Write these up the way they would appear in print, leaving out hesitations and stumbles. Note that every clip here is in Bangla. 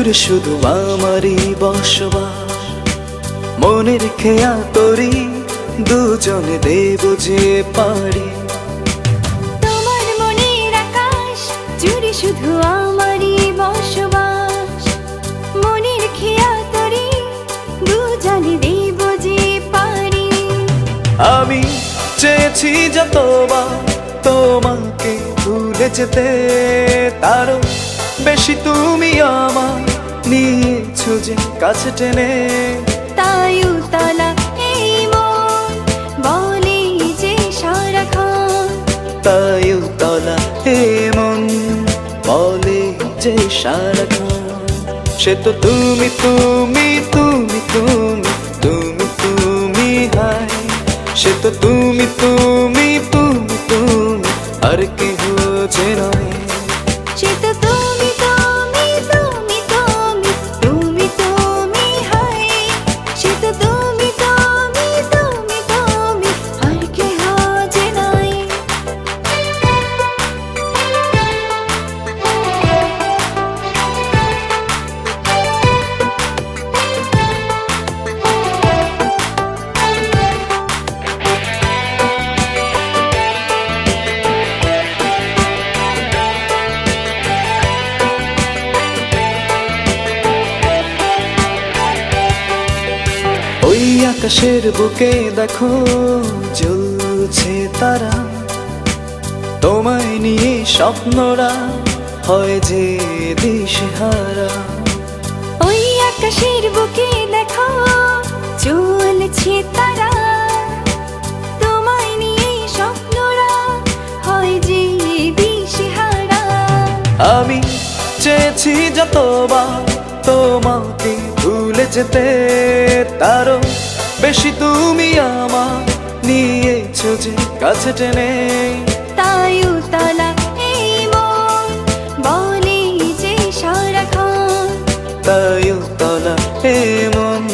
জুড়ে শুধু আমারই বসবাস। মনের খেয়া তোরি দুজনে দেব যে পারি। তোমার মনের আকাশ জুড়ে শুধু আমারই বসবাস। মনের খেয়া তোরি দুজনে দেব যে পারি। আমি চেয়েছি যতবার তোমাকে ভুলে যেতে, তারও বেশি তুমি আমার নিয়েছো যে কাছে টেনে। তাই উতলা এই মন বলে যে সারাক্ষণ, তাই উতলা হে মন বলে যে সারাক্ষণ। সে তো তুমি তুমি তুমি তুমি তুমি তুমি হায়। সে তো তুমি তুমি তুমি তুমি আর কেহ যে নয়। সে তো তুমি তুমি তুমি তুমি তুমি তুমি হায়। সে তো তুমি তুমি তুমি তুমি আর কেহ যে নয়। ওই আকাশের বুকে দেখো জ্বলছে তারা, তোমায় নিয়ে স্বপ্নরা হয় যে দিশেহারা। ওই আকাশের বুকে দেখো চলছে তারা, তোমায় নিয়ে স্বপ্নরা হয় যে দিশেহারা। আমি চেয়েছি যতবার তোমাকে ভুলে যেতে, তারও বেশি তুমি আমার নিয়েছো যে কাছে টেনে। তাই উতলা এই মন বলে যে সারাক্ষণ, তাই উতলা হে মন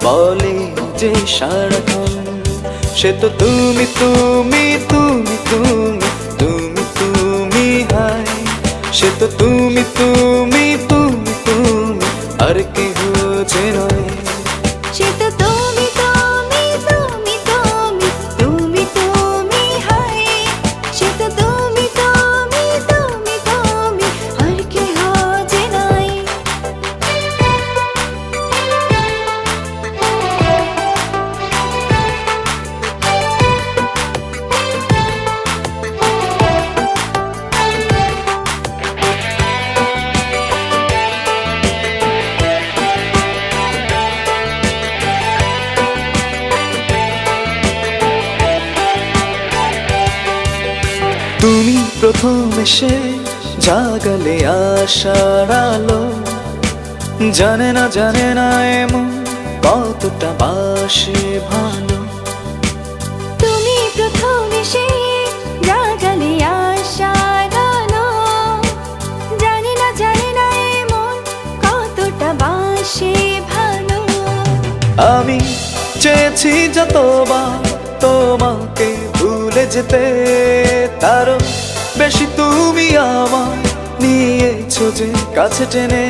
বলে যে সারাক্ষণ। সে তো তুমি তুমি তুমি তুমি তুমি তুমি হায়। সে তো তুমি তুমি তুমি তুমি আর কেহ যে নয়। সে তো তুমি তুমি তুমি তুমি তুমি তুমি হায়। সে তো তুমি তুমি তুমি তুমি আর কেহ যে নয়। তুমি প্রথম এসে জাগালে আশার আলো। জানে না এমন কতটা বাসে ভালো। তুমি প্রথম এসে জাগালে আশার আলো। জানি না এমন কতটা বাসে ভালো। আমি চেয়েছি যতবার তোমাকে ভুলে যেতে, তারও বেশি তুমি আমার নিয়েছো যে কাছে টেনে।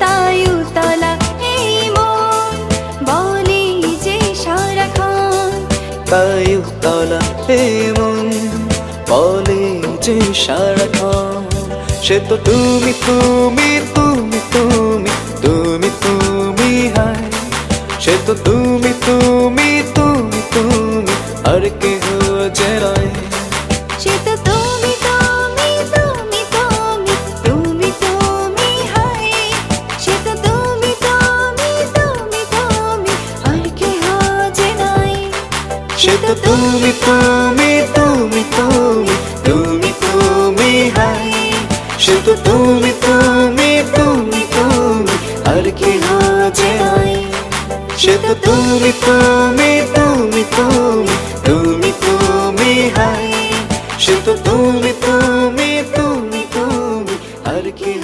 তাই উতলা এই মন বলে যে সারাক্ষণ, তাই উতলা হে মন বলে যে সারাক্ষণ। সে তো তুমি তুমি তুমি তুমি তুমি তুমি হায়। সে তো তুমি তুমি তুমি তুমি আর কেহ যে নয়। সে তো তুমি তুমি তুমি তুমি তুমি তুমি হায়। সে তো তুমি তুমি তুমি তুমি আর কেহ যে নয়। সে তো তুমি তুমি তুমি তুমি তুমি তুমি হায়। সে তো তুমি তুমি তুমি তুমি আর কেহ যে নয়। সে তো তুমি তুমি তুমি তুমি তুমি তুমি হায়। সে তো তুমি তুমি তুমি তুমি আর কেহ